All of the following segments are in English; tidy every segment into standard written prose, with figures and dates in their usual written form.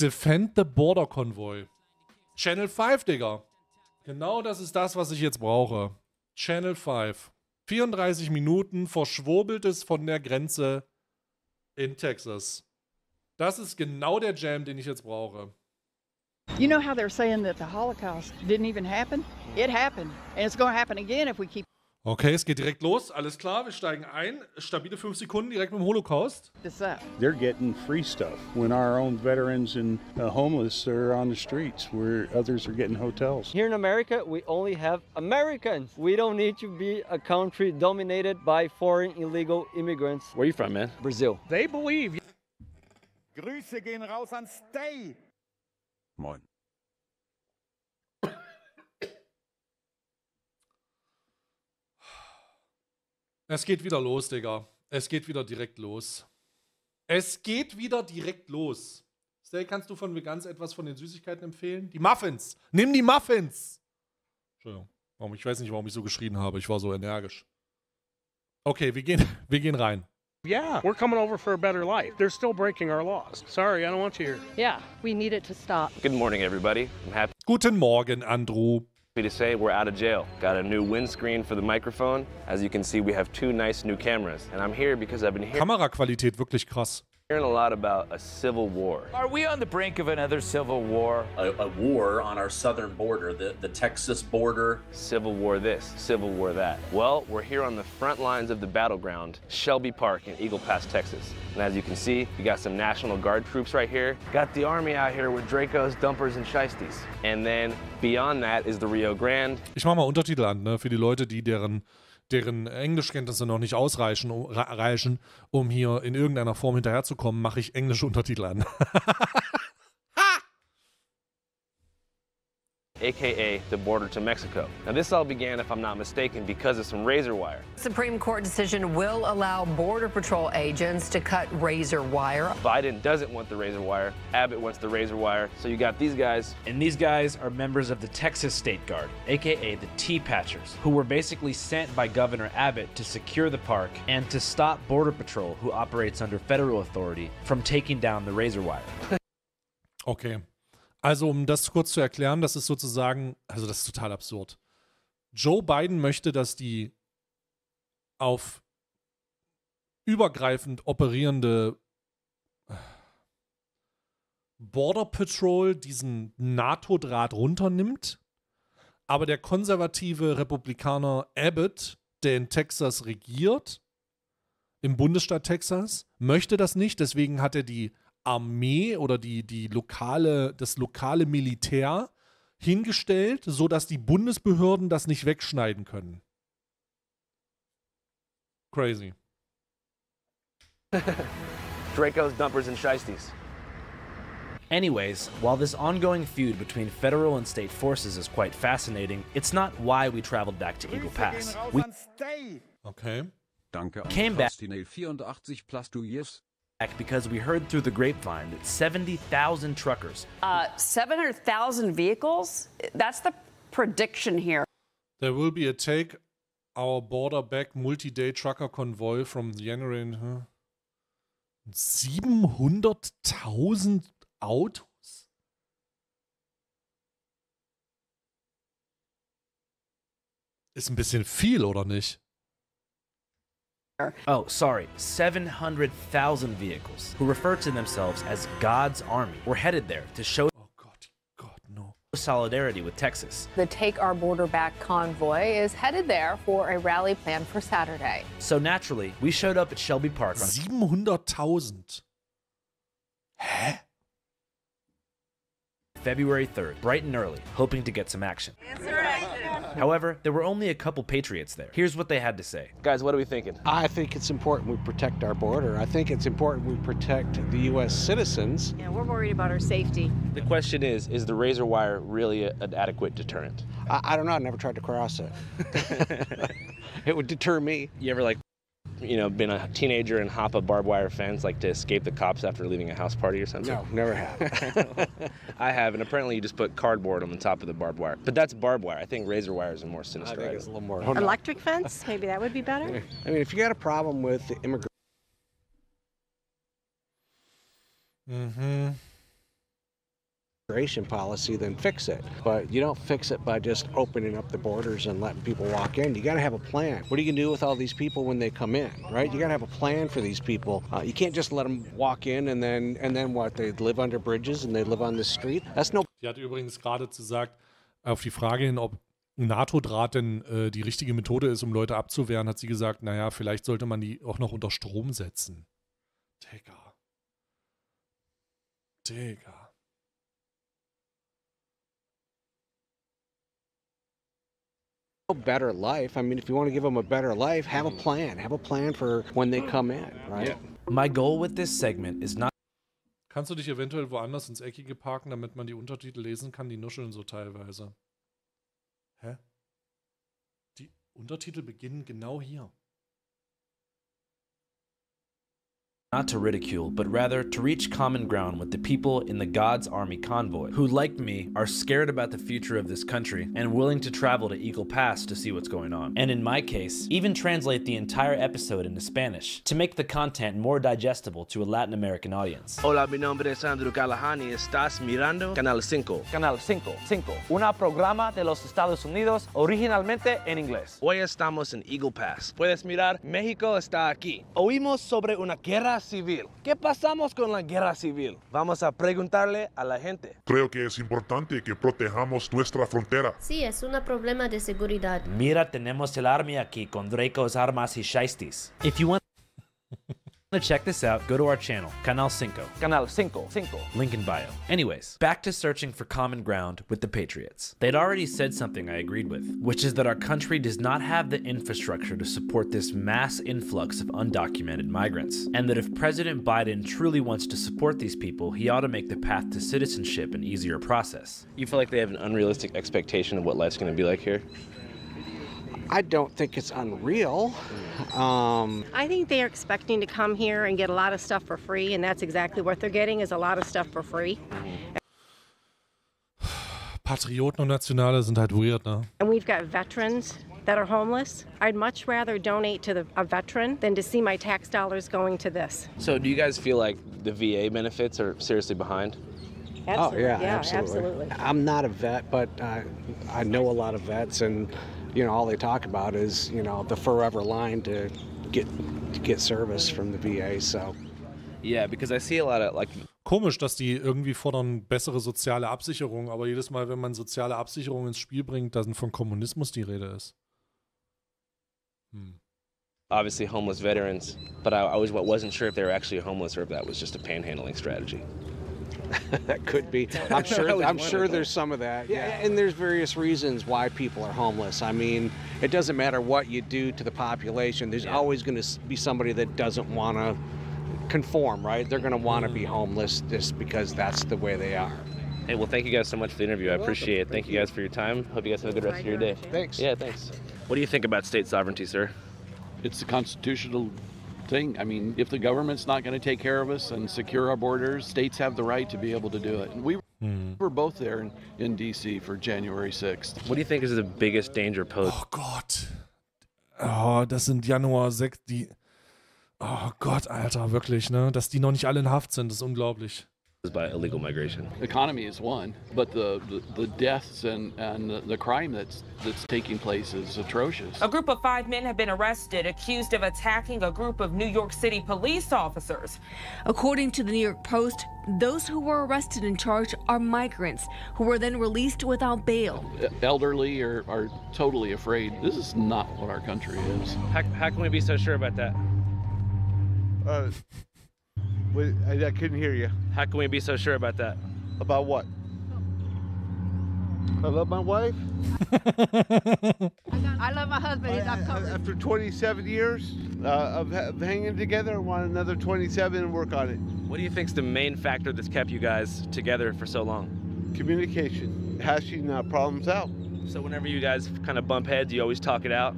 Defend the Border Convoy. Channel 5, Digga. Genau das ist das, was ich jetzt brauche. Channel 5. 34 Minuten Verschwurbeltes von der Grenze in Texas. Das ist genau der Jam, den ich jetzt brauche. You know how they're saying that the Holocaust didn't even happen? It happened. And it's going to happen again if we keep... Okay, es geht direkt los. Alles klar, wir steigen ein. Stabile 5 Sekunden direkt mit dem Holocaust. They're getting free stuff when our own veterans and homeless are on the streets where others are getting hotels. Here in America, we only have Americans. We don't need to be a country dominated by foreign illegal immigrants. Where are you from, man? Brazil. They believe... Grüße gehen raus an Stay. Moin. Es geht wieder los, Digga. Es geht wieder direkt los. Es geht wieder direkt los. Stay, kannst du von Veganz etwas von den Süßigkeiten empfehlen? Die Muffins! Nimm die Muffins! Entschuldigung. Ich weiß nicht, warum ich so geschrien habe. Ich war so energisch. Okay, wir gehen rein. Yeah, we're coming over for a better life. They're still breaking our laws. Sorry, I don't want you here. Yeah, we need it to stop. Good morning, everybody. I'm happy Guten Morgen, Andrew. to say we're out of jail. Got a new windscreen for the microphone. As you can see, we have 2 nice new cameras. And I'm here because I've been Kameraqualität wirklich krass. hearing a lot about a civil war. Are we on the brink of another civil war? A war on our southern border, the Texas border. Civil war this, civil war that. Well, we're here on the front lines of the battleground, Shelby Park in Eagle Pass, Texas. And as you can see, we got some National Guard troops right here. Got the Army out here with Dracos, Dumpers, and Shiesties. And then beyond that is the Rio Grande. Ich mach mal Untertitel an, ne, für die Leute, die deren Englischkenntnisse noch nicht ausreichen, um hier in irgendeiner Form hinterherzukommen, mache ich englische Untertitel an. AKA the border to Mexico. Now this all began, if I'm not mistaken, because of some razor wire. Supreme Court decision will allow Border Patrol agents to cut razor wire. Biden doesn't want the razor wire. Abbott wants the razor wire. So you got these guys. And these guys are members of the Texas State Guard, aka the T-Patchers, who were basically sent by Governor Abbott to secure the park and to stop Border Patrol, who operates under federal authority, from taking down the razor wire. Okay. Also, um das kurz zu erklären, das ist sozusagen, also das ist total absurd. Joe Biden möchte, dass die auf übergreifend operierende Border Patrol diesen NATO-Draht runternimmt, aber der konservative Republikaner Abbott, der in Texas regiert, im Bundesstaat Texas, möchte das nicht, deswegen hat er die Armee oder das lokale Militär hingestellt, sodass die Bundesbehörden das nicht wegschneiden können. Crazy. Dracos, Dumpers, and Shiesties. Anyways, while this ongoing feud between federal and state forces is quite fascinating, it's not why we traveled back to Eagle Pass. We Okay. Danke. came back 84 plus 2 years. because we heard through the grapevine that 70,000 truckers 700,000 vehicles? That's the prediction here. There will be a take our border back multi-day trucker convoy from January. 700.000 Autos? Ist ein bisschen viel, oder nicht? Oh, sorry, 700,000 vehicles who refer to themselves as God's Army were headed there to show no. solidarity with Texas. The Take Our Border Back convoy is headed there for a rally planned for Saturday. So naturally, we showed up at Shelby Park on 700.000. Hä? February 3rd, bright and early, hoping to get some action. However, there were only a couple patriots there. Here's what they had to say. Guys, what are we thinking? I think it's important we protect our border. I think it's important we protect the U.S. citizens. Yeah, we're worried about our safety. The question is the razor wire really an adequate deterrent? I don't know. I never tried to cross it. It would deter me. You ever, been a teenager and hop a barbed wire fence, to escape the cops after leaving a house party or something? No, never have. I have, and apparently you just put cardboard on the top of the barbed wire. But that's barbed wire. I think razor wires are more sinister. I think it's a little more. Electric fence? Maybe that would be better? I mean, if you got a problem with the immigration. policy, then fix it. But you don't fix it by just opening up the borders and letting people walk in. You got to have a plan. What are you going to do with all these people when they come in, right? You got to have a plan for these people. You can't just let them walk in and then what? They live under bridges and they live on the street. That's no. Sie hat übrigens gerade gesagt, auf die Frage hin, ob NATO-Draht denn die richtige Methode ist, um Leute abzuwehren, hat sie gesagt, naja, vielleicht sollte man die auch noch unter Strom setzen. Digga. Digga. Better life. I mean, if you want to give them a better life, have a plan. Have a plan for when they come in, right? Yeah. My goal with this segment is not. Kannst du dich eventuell woanders ins Eckige parken, damit man die Untertitel lesen kann? Die nuscheln so teilweise. Hä? Die Untertitel beginnen genau hier. Not to ridicule, but rather to reach common ground with the people in the God's Army convoy, who, like me, are scared about the future of this country and willing to travel to Eagle Pass to see what's going on. And in my case, even translate the entire episode into Spanish to make the content more digestible to a Latin American audience. Hola, mi nombre es Andrew Callahan y estás mirando Canal 5. Canal 5, un programa de los Estados Unidos originalmente en inglés. Hoy estamos en Eagle Pass. Puedes mirar, México está aquí. Oímos sobre una guerra civil. ¿Qué pasamos con la guerra civil? Vamos a preguntarle a la gente. Creo que es importante que protejamos nuestra frontera. Sí, es un problema de seguridad. Mira, tenemos el army aquí con Dracos, armas y shiesties. If you want to check this out, go to our channel, Canal 5. Canal 5. Link in bio. Anyways, back to searching for common ground with the Patriots. They'd already said something I agreed with, which is that our country does not have the infrastructure to support this mass influx of undocumented migrants, and that if President Biden truly wants to support these people, he ought to make the path to citizenship an easier process. You feel like they have an unrealistic expectation of what life's going to be like here? I don't think it's unreal. I think they're expecting to come here and get a lot of stuff for free, and that's exactly what they're getting, is a lot of stuff for free. Patrioten und Nationale sind halt weird, ne? And we've got veterans that are homeless. I'd much rather donate to a veteran than to see my tax dollars going to this. So do you guys feel like the VA benefits are seriously behind? Absolutely. Oh, yeah, absolutely. I'm not a vet, but I know a lot of vets, and you know, all they talk about is, you know, the forever line to get service from the VA, so. Yeah, because I see a lot of, like... Komisch, dass die irgendwie fordern bessere soziale Absicherung, aber jedes Mal, wenn man soziale Absicherung ins Spiel bringt, dann von Kommunismus die Rede ist. Obviously homeless veterans, but I wasn't sure if they were actually homeless or if that was just a panhandling strategy. That could be. I'm sure there's some of that. Yeah, and there's various reasons why people are homeless. I mean, it doesn't matter what you do to the population. There's always going to be somebody that doesn't want to conform, right? They're going to want to be homeless just because that's the way they are. Hey, well, thank you guys so much for the interview. I appreciate it. Thank you guys for your time. Hope you guys have a good rest of your day. Thanks. Yeah, thanks. What do you think about state sovereignty, sir? It's a constitutional thing. I mean, if the government's not going to take care of us and secure our borders, states have the right to be able to do it. And we were both there in D.C. for January 6th. What do you think is the biggest danger posed? Oh Gott. Oh, das sind Januar 6, die... Oh Gott, Alter, wirklich, ne? Dass die noch nicht alle in Haft sind, ist unglaublich. By illegal migration. Economy is one, but the deaths and the crime that's taking place is atrocious. A group of 5 men have been arrested, accused of attacking a group of New York City police officers. According to the New York Post, those who were arrested and charged are migrants who were then released without bail. Elderly are totally afraid. This is not what our country is. How can we be so sure about that? I couldn't hear you. How can we be so sure about that? About what? I love my wife. I love my husband. He's not covered. After 27 years of hanging together, I want another 27 and work on it. What do you think's the main factor that's kept you guys together for so long? Communication, hashing problems out. So whenever you guys kind of bump heads, you always talk it out?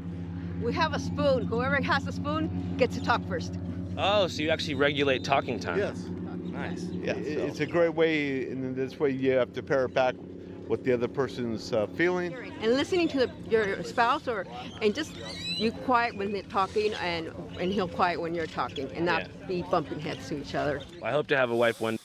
We have a spoon. Whoever has a spoon gets to talk first. Oh, so you actually regulate talking time? Yes. Nice. Yeah, it's a great way, and in this way you have to pair it back what the other person's feeling. And listening to your spouse, and just you quiet when they're talking, and he'll quiet when you're talking, and not be bumping heads to each other. Well, I hope to have a wife one.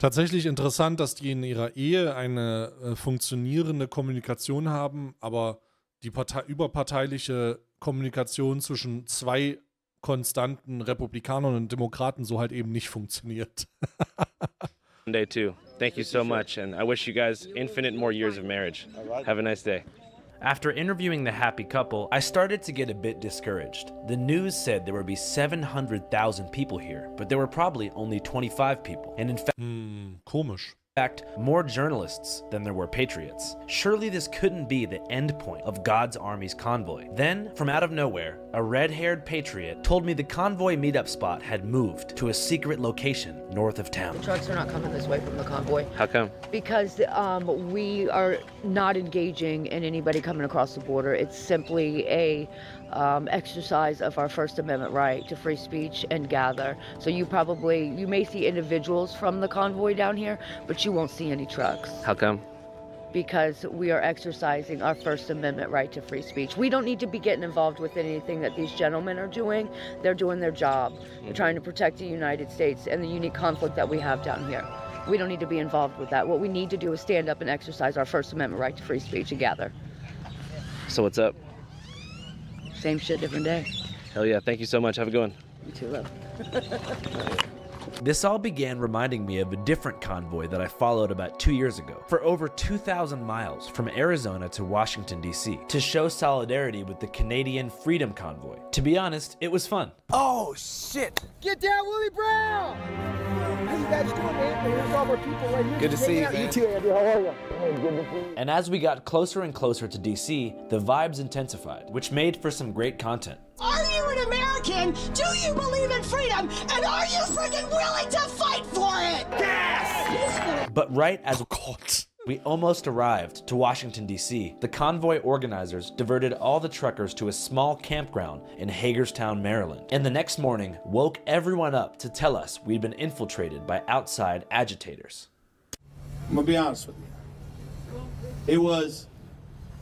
Tatsächlich interessant, dass die in ihrer Ehe eine funktionierende Kommunikation haben, aber die überparteiliche Kommunikation zwischen zwei konstanten Republikanern und Demokraten so halt eben nicht funktioniert. Day too. Thank you so much, and I wish you guys infinite more years of marriage. Have a nice day. After interviewing the happy couple, I started to get a bit discouraged. The news said there would be 700,000 people here, but there were probably only 25 people. And in fact, komisch. In fact, more journalists than there were patriots. Surely this couldn't be the end point of God's Army's convoy. Then, from out of nowhere, a red-haired patriot told me the convoy meetup spot had moved to a secret location north of town. Trucks are not coming this way from the convoy. How come? Because we are not engaging in anybody coming across the border. It's simply a exercise of our First Amendment right to free speech and gather. So you may see individuals from the convoy down here, but you won't see any trucks. How come? Because we are exercising our First Amendment right to free speech. We don't need to be getting involved with anything that these gentlemen are doing. They're doing their job. They're trying to protect the United States and the unique conflict that we have down here. We don't need to be involved with that. What we need to do is stand up and exercise our First Amendment right to free speech and gather. So what's up? Same shit, different day. Hell yeah, thank you so much. Have a good one. You too, love. This all began reminding me of a different convoy that I followed about 2 years ago, for over 2,000 miles from Arizona to Washington, D.C., to show solidarity with the Canadian Freedom Convoy. To be honest, it was fun. Oh, shit! Get down, Willie Brown! How you guys doing, man? There's all our people right here. Good to see you, man. You too, Andy. How are you? Hey, good to see you. And as we got closer and closer to D.C., the vibes intensified, which made for some great content. Are you an American? Do you believe in freedom? And are you freaking willing to fight for it? Yes! But right as we almost arrived to Washington, D.C., the convoy organizers diverted all the truckers to a small campground in Hagerstown, Maryland, and the next morning woke everyone up to tell us we'd been infiltrated by outside agitators. I'm gonna be honest with you. It was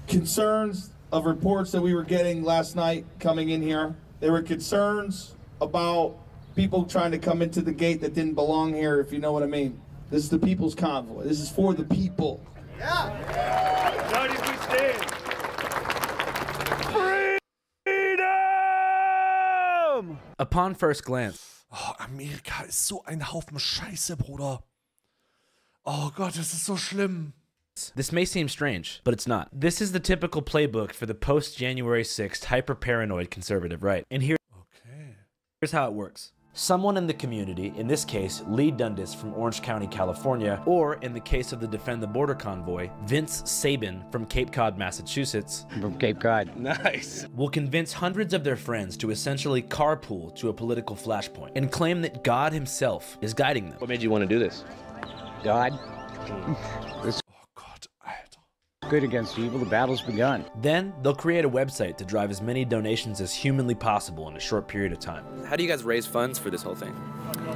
concerns of reports that we were getting last night coming in here. There were concerns about people trying to come into the gate that didn't belong here, if you know what I mean. This is the people's convoy. This is for the people. Yeah. United we stand. Freedom! Upon first glance, oh, Amerika ist so ein Haufen Scheiße, Bruder. Oh Gott, das ist so schlimm. This may seem strange, but it's not. This is the typical playbook for the post-January 6th hyper-paranoid conservative right. And here's how it works. Someone in the community, in this case, Lee Dundas from Orange County, California, or in the case of the Defend the Border convoy, Vince Sabin from Cape Cod, Massachusetts. From Cape Cod. Nice. Will convince hundreds of their friends to essentially carpool to a political flashpoint and claim that God himself is guiding them. What made you want to do this? God. Good against evil, the battle's begun. Then they'll create a website to drive as many donations as humanly possible in a short period of time. How do you guys raise funds for this whole thing?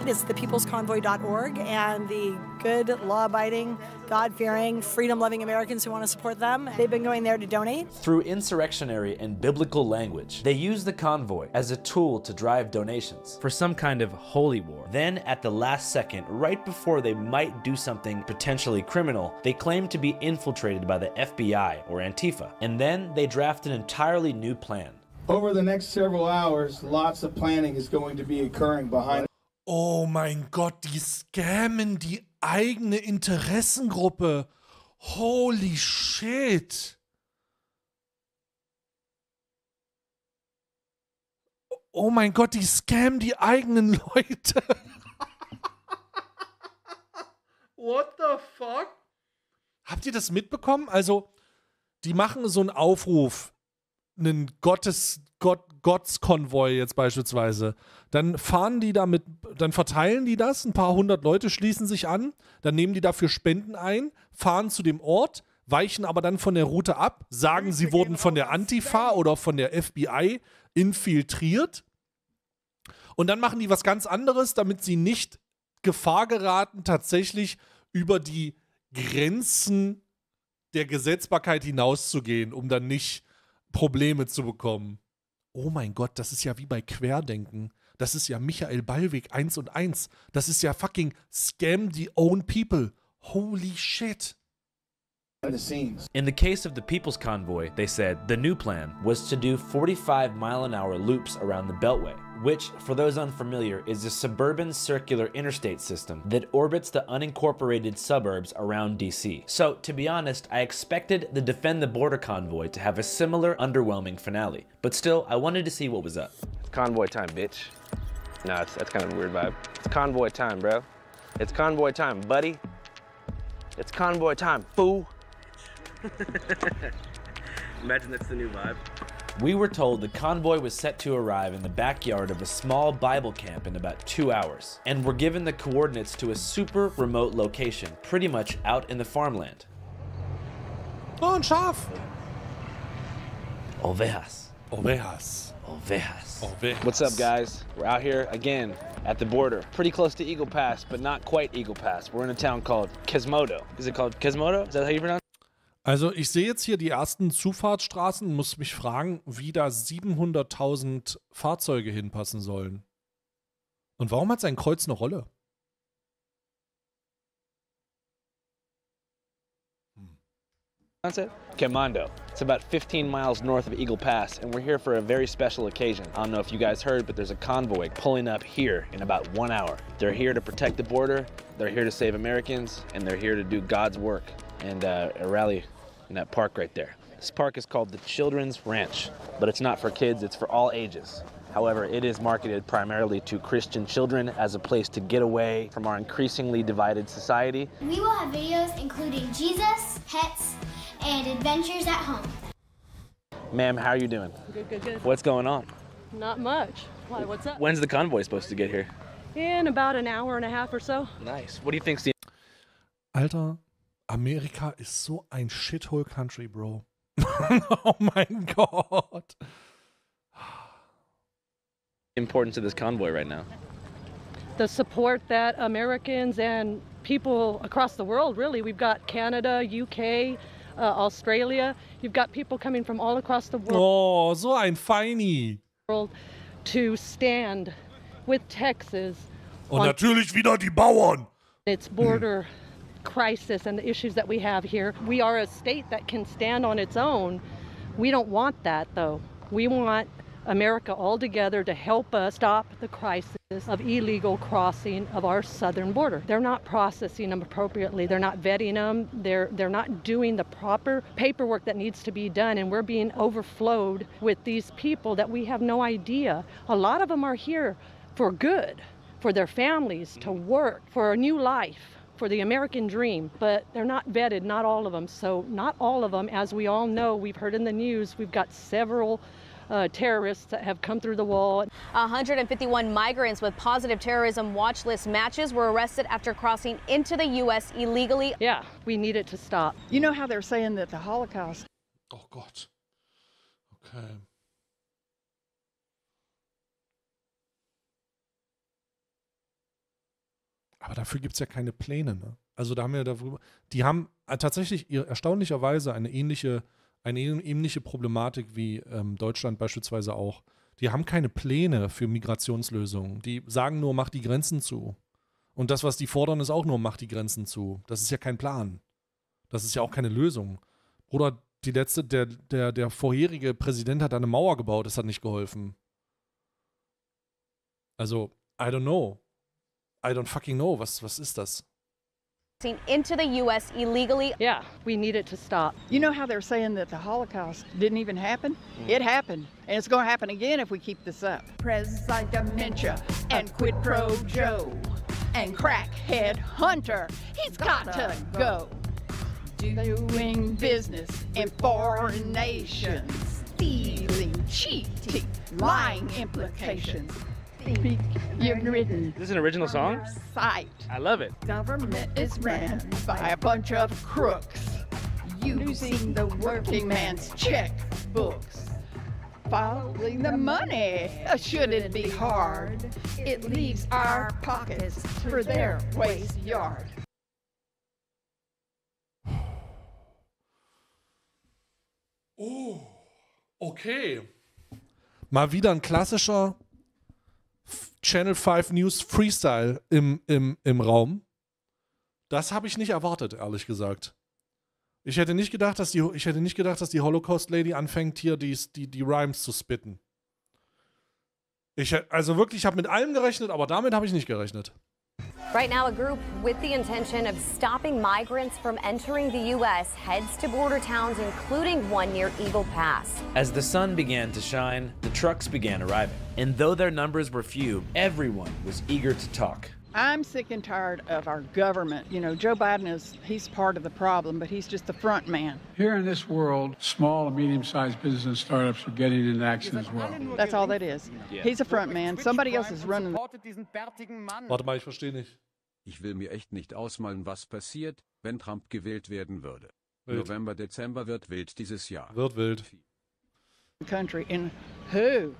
It's thepeoplesconvoy.org, and the good, law-abiding, God-fearing, freedom-loving Americans who want to support them, they've been going there to donate. Through insurrectionary and biblical language, they use the convoy as a tool to drive donations for some kind of holy war. Then, at the last second, right before they might do something potentially criminal, they claim to be infiltrated by the FBI or Antifa. And then they draft an entirely new plan. Over the next several hours, lots of planning is going to be occurring behind. Oh mein Gott, die scammen die eigene Interessengruppe. Holy shit. Oh mein Gott, die scammen die eigenen Leute. What the fuck? Habt ihr das mitbekommen? Also, die machen so einen Aufruf, einen Gottskonvoi jetzt beispielsweise. Dann fahren die damit, dann verteilen die das, ein paar hundert Leute schließen sich an, dann nehmen die dafür Spenden ein, fahren zu dem Ort, weichen aber dann von der Route ab, sagen, sie wurden von der Antifa oder von der FBI infiltriert. Und dann machen die was ganz anderes, damit sie nicht Gefahr geraten, tatsächlich über die Grenzen der Gesetzbarkeit hinauszugehen, um dann nicht Probleme zu bekommen. Oh mein Gott, das ist ja wie bei Querdenken. Das ist ja Michael Ballweg 1 und 1. Das ist ja fucking Scam the Own People. Holy shit. In the case of the People's Convoy, they said the new plan was to do 45-mile-an-hour loops around the Beltway, which, for those unfamiliar, is a suburban circular interstate system that orbits the unincorporated suburbs around DC. So, to be honest, I expected the Defend the Border convoy to have a similar underwhelming finale, but still, I wanted to see what was up. It's convoy time, bitch. Nah, that's kind of a weird vibe. It's convoy time, bro. It's convoy time, buddy. It's convoy time, fool. Imagine that's the new vibe. We were told the convoy was set to arrive in the backyard of a small Bible camp in about 2 hours, and were given the coordinates to a super remote location, pretty much out in the farmland. Oh, ein Schaf. Ovejas. Ovejas. Ovejas. Ovejas. What's up, guys? We're out here again at the border, pretty close to Eagle Pass, but not quite Eagle Pass. We're in a town called Quezmodo. Is it called Quezmodo? Is that how you pronounce it? Also ich sehe jetzt hier die ersten Zufahrtsstraßen, muss mich fragen, wie da 700.000 Fahrzeuge hinpassen sollen. Und warum hat sein Kreuz eine Rolle? Quezmodo. It's about 15 miles north of Eagle Pass, and we're here for a very special occasion. I don't know if you guys heard, but there's a convoy pulling up here in about 1 hour. They're here to protect the border, they're here to save Americans, and they're here to do God's work. And a rally in that park right there. This park is called the Children's Ranch, but it's not for kids, it's for all ages. However, it is marketed primarily to Christian children as a place to get away from our increasingly divided society. We will have videos including Jesus, pets, and adventures at home. Ma'am, how are you doing? Good, good, good. What's going on? Not much. Why, what's up? When's the convoy supposed to get here? In about an hour and a half or so. Nice. What do you think's the... Alter, Amerika ist so ein Shithole Country, Bro. Oh mein Gott. importance of this convoy right now? The support that Americans and people across the world, really, we've got Canada, UK, Australia, you've got people coming from all across the world. Oh, so ein Feini. To stand with Texas. Und natürlich wieder die Bauern. Its border crisis and the issues that we have here. We are a state that can stand on its own. We don't want that, though. We want America all together to help us stop the crisis of illegal crossing of our southern border. They're not processing them appropriately. They're not vetting them. They're not doing the proper paperwork that needs to be done, and we're being overflowed with these people that we have no idea. A lot of them are here for good, for their families, to work, for a new life, for the American dream, but they're not vetted, not all of them. So not all of them, as we all know, we've heard in the news, we've got several terrorists that have come through the wall. 151 migrants with positive terrorism watch list matches were arrested after crossing into the U.S. illegally. Yeah, we need it to stop. You know how they're saying that the Holocaust... Oh Gott. Okay. Aber dafür gibt es ja keine Pläne, ne? Also da haben wir darüber, die haben tatsächlich erstaunlicherweise eine ähnliche Problematik wie Deutschland beispielsweise auch. Die haben keine Pläne für Migrationslösungen. Die sagen nur, mach die Grenzen zu. Und das, was die fordern, ist auch nur, mach die Grenzen zu. Das ist ja kein Plan. Das ist ja auch keine Lösung. Bruder, der vorherige Präsident hat eine Mauer gebaut, das hat nicht geholfen. Also, I don't know. I don't fucking know. Was ist das? Into the U.S. illegally. Yeah, we need it to stop. You know how they're saying that the Holocaust didn't even happen? It happened, and it's going to happen again if we keep this up. Presidents like Dementia and Quid Pro Joe and Crackhead Hunter, he's got to go. Doing business in foreign nations, stealing, cheating, lying implications. You're written. This is an original song? Sight. I love it. Government is ran by a bunch of crooks, using the working man's checkbooks. Following the money, should it be hard? It leaves our pockets for their waste yard. Oh, okay. Mal wieder ein klassischer Channel 5 News Freestyle im Raum. Das habe ich nicht erwartet, ehrlich gesagt. Ich hätte nicht gedacht, dass die Holocaust Lady anfängt, hier die Rhymes zu spitten. Also wirklich, ich habe mit allem gerechnet, aber damit habe ich nicht gerechnet. Right now, a group with the intention of stopping migrants from entering the U.S. heads to border towns, including one near Eagle Pass. As the sun began to shine, the trucks began arriving. And though their numbers were few, everyone was eager to talk. I'm sick and tired of our government. You know, Joe Biden he's part of the problem, but he's just the front man. Here in this world, small and medium-sized business startups are getting into action as well. That's all that is. He's a front man. Somebody else is running. Warte mal, ich verstehe nicht. Ich will mir echt nicht ausmalen, was passiert, wenn Trump gewählt werden würde. Wild. November, Dezember wird wild dieses Jahr. Wird wild. Country and who?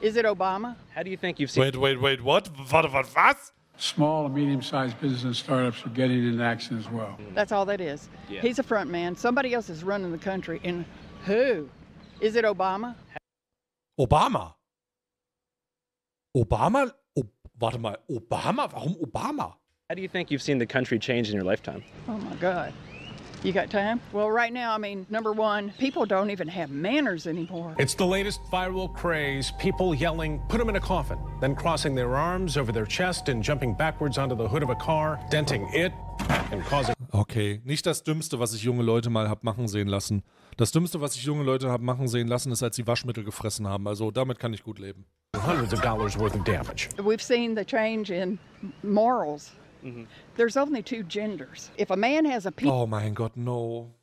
Is it Obama? How do you think you've seen... Wait, what? Warte, was? Small and medium-sized business startups are getting into action as well. That's all that is. Yeah. He's a front man. Somebody else is running the country. And who? Is it Obama? Obama? Obama? Warte mal, Obama? Warum Obama? How do you think you've seen the country change in your lifetime? Oh my God. You got time? Well, right now, I mean, number one, people don't even have manners anymore. It's the latest viral craze, people yelling, put them in a coffin, then crossing their arms over their chest and jumping backwards onto the hood of a car, denting it and causing... Okay, nicht das Dümmste, was ich junge Leute mal hab machen sehen lassen. Das Dümmste, was ich junge Leute hab machen sehen lassen, ist, als sie Waschmittel gefressen haben. Also damit kann ich gut leben. Hundreds of dollars worth of damage. We've seen the change in morals. Mm-hmm. There's only two genders. If a man has a penis, oh mein Gott, no.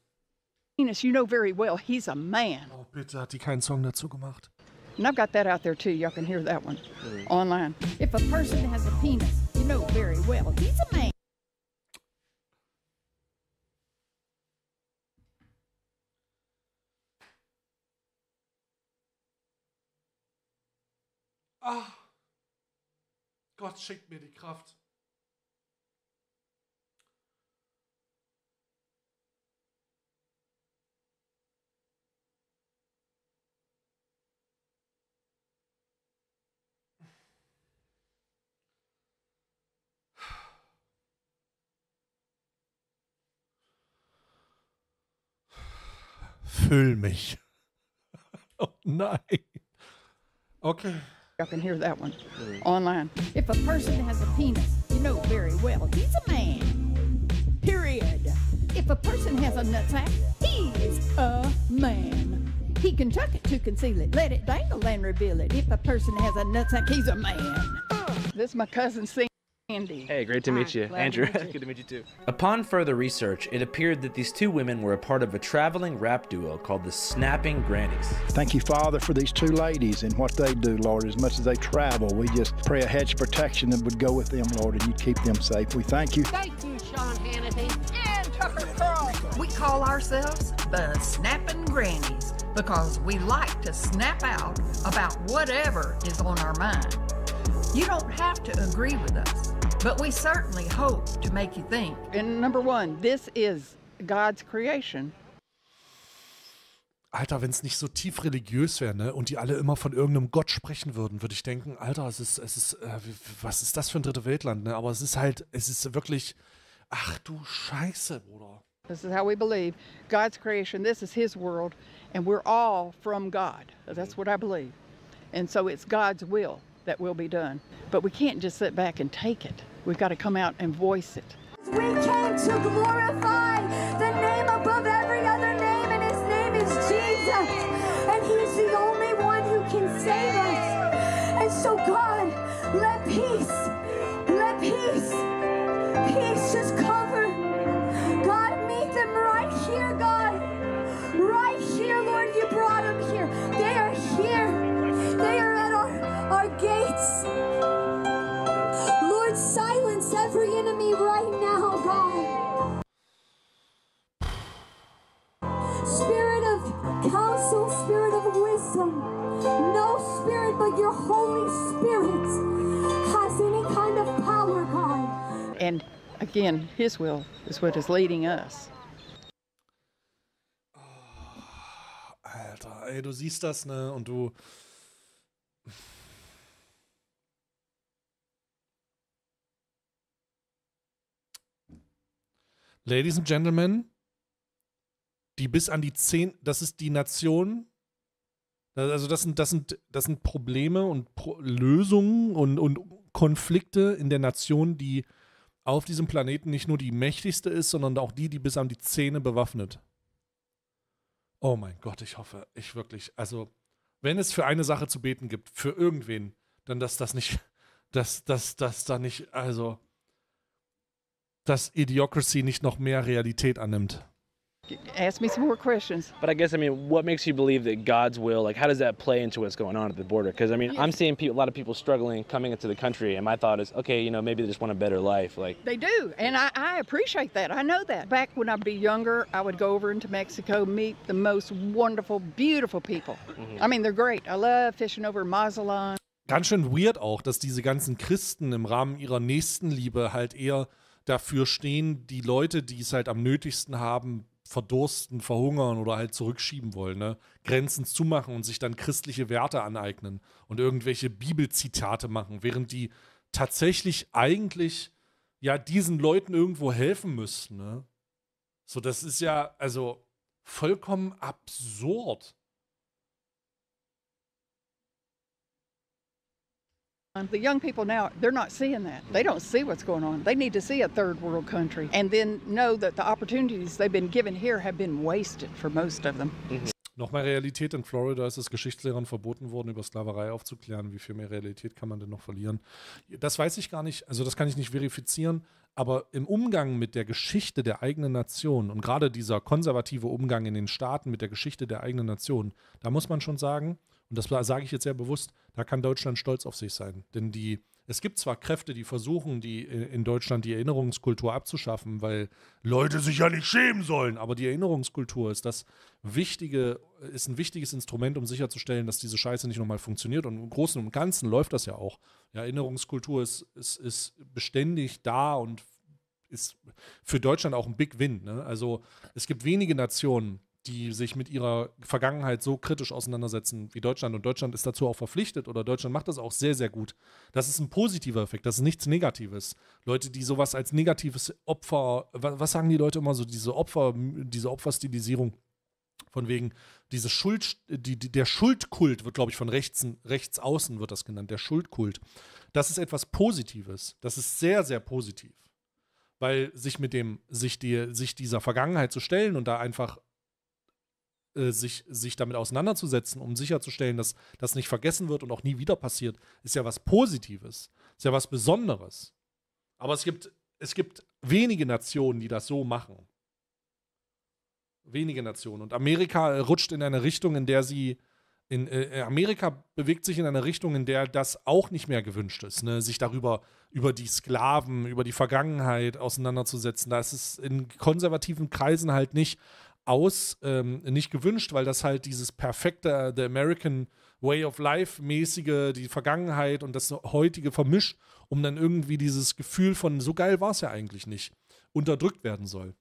You know very well he's a man. Oh, bitte, hat die keinen Song dazu gemacht. And I've got that out there too. Y'all can hear that one online. If a person has a penis, you know very well he's a man. Ah. Gott schickt mir die Kraft. Füll mich. Oh nein. Okay. Y'all can hear that one online. If a person has a penis, you know very well he's a man. Period. If a person has a nutsack, he's a man. He can tuck it to conceal it, let it dangle and reveal it. If a person has a nutsack, he's a man. This is my cousin Sandy. Hey, great to meet you. Andrew, good to meet you too. Upon further research, it appeared that these two women were a part of a traveling rap duo called the Snapping Grannies. Thank you, Father, for these two ladies and what they do, Lord. As much as they travel, we just pray a hedge of protection that would go with them, Lord, and you keep them safe. We thank you. Thank you, Sean Hannity and Tucker Carlson. We call ourselves the Snapping Grannies because we like to snap out about whatever is on our mind. You don't have to agree with us, but we certainly hope to make you think. And number one, this is God's creation. Alter, wenn es nicht so tief religiös wäre, ne, und die alle immer von irgendeinem Gott sprechen würden, würde ich denken, Alter, was ist das für ein dritte Weltland, ne? Aber es ist wirklich, ach du Scheiße, Bruder. This is how we believe. God's creation, this is His world, and we're all from God. That's what I believe. And so it's God's will that will be done. But we can't just sit back and take it. We've got to come out and voice it. We came to glorify the name above every other name, and His name is Jesus. And He's the only one who can save us. And so God, let peace just cover. God, meet them right here, God. Right here, Lord, you brought them here. They are here. They are at our gates. Lord, silence every enemy right now, God. Spirit of counsel, spirit of wisdom. No spirit but your Holy Spirit has any kind of power, God. And again, His will is what is leading us. Alter, ey, du siehst das, ne, und du... Ladies and Gentlemen, die bis an die 10, das ist die Nation, also das sind Probleme und Lösungen und Konflikte in der Nation, die auf diesem Planeten nicht nur die mächtigste ist, sondern auch die bis an die Zähne bewaffnet. Oh mein Gott, ich hoffe, also wenn es für eine Sache zu beten gibt, für irgendwen, dann dass Idiocracy nicht noch mehr Realität annimmt. Ask me some more questions. But I guess, I mean, what makes you believe that God's will, like, how does that play into what's going on at the border? Because, I mean, I'm seeing a lot of people struggling coming into the country, and my thought is, okay, you know, maybe they just want a better life. Like, they do, and I appreciate that. I know that. Back when I'd be younger, I would go over into Mexico, meet the most wonderful, beautiful people. I mean, they're great. I love fishing over Mazatlan. Ganz schön weird auch, dass diese ganzen Christen im Rahmen ihrer Nächstenliebe halt eher dafür stehen, die Leute, die es halt am nötigsten haben, verdursten, verhungern oder halt zurückschieben wollen, ne? Grenzen zumachen und sich dann christliche Werte aneignen und irgendwelche Bibelzitate machen, während die tatsächlich eigentlich ja diesen Leuten irgendwo helfen müssten, ne? So, das ist ja also vollkommen absurd. The young people now, they're not seeing that. They don't see what's going on. They need to see a third world country and then know that the opportunities they've been given here have been wasted for most of them. Nochmal Realität. In Florida ist es Geschichtslehrern verboten worden, über Sklaverei aufzuklären. Wie viel mehr Realität kann man denn noch verlieren? Das weiß ich gar nicht, also das kann ich nicht verifizieren, aber im Umgang mit der Geschichte der eigenen Nation und gerade dieser konservative Umgang in den Staaten mit der Geschichte der eigenen Nation, da muss man schon sagen, und das sage ich jetzt sehr bewusst, da kann Deutschland stolz auf sich sein. Denn es gibt zwar Kräfte, die versuchen, in Deutschland die Erinnerungskultur abzuschaffen, weil Leute sich ja nicht schämen sollen, aber die Erinnerungskultur ist ein wichtiges Instrument, um sicherzustellen, dass diese Scheiße nicht nochmal funktioniert. Und im Großen und Ganzen läuft das ja auch. Ja, Erinnerungskultur ist beständig da und ist für Deutschland auch ein Big Win, ne? Also es gibt wenige Nationen, die sich mit ihrer Vergangenheit so kritisch auseinandersetzen wie Deutschland. Und Deutschland ist dazu auch verpflichtet oder Deutschland macht das auch sehr, sehr gut. Das ist ein positiver Effekt, das ist nichts Negatives. Leute, die sowas als negatives Opfer, was sagen die Leute immer so, diese Opferstilisierung von wegen, der Schuldkult wird, glaube ich, von rechts außen wird das genannt, der Schuldkult. Das ist etwas Positives. Das ist sehr, sehr positiv. Weil sich dieser Vergangenheit zu stellen und da einfach sich damit auseinanderzusetzen, um sicherzustellen, dass das nicht vergessen wird und auch nie wieder passiert, ist ja was Positives, ist ja was Besonderes. Aber es gibt wenige Nationen, die das so machen. Wenige Nationen. Und Amerika rutscht in eine Richtung, in der Amerika bewegt sich in eine Richtung, in der das auch nicht mehr gewünscht ist, ne? Sich über die Sklaven, über die Vergangenheit auseinanderzusetzen. Da ist es in konservativen Kreisen halt nicht gewünscht, weil das halt dieses perfekte, the American Way of Life mäßige, die Vergangenheit und das heutige vermischt, um dann irgendwie dieses Gefühl von, so geil war es ja eigentlich nicht, unterdrückt werden soll.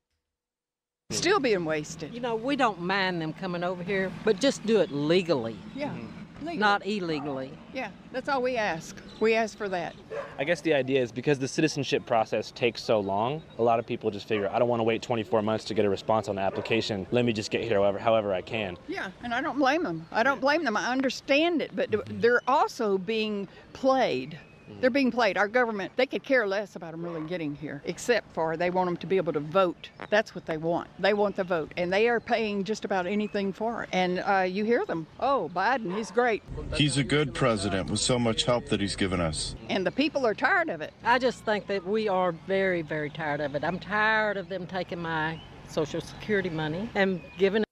Still being wasted. You know, we don't mind them coming over here, but just do it legally. Yeah. Legally. Not illegally. Yeah, that's all we ask. We ask for that. I guess the idea is because the citizenship process takes so long, a lot of people just figure, I don't want to wait 24 months to get a response on the application. Let me just get here however I can. Yeah, and I don't blame them. I understand it, but they're also being played. They're being played. Our government, they could care less about them really getting here, except for they want them to be able to vote. That's what they want. They want the vote, and they are paying just about anything for it. And you hear them, oh, Biden, he's great. He's a good president with so much help that he's given us. And the people are tired of it. I just think that we are very, very tired of it. I'm tired of them taking my Social Security money and giving.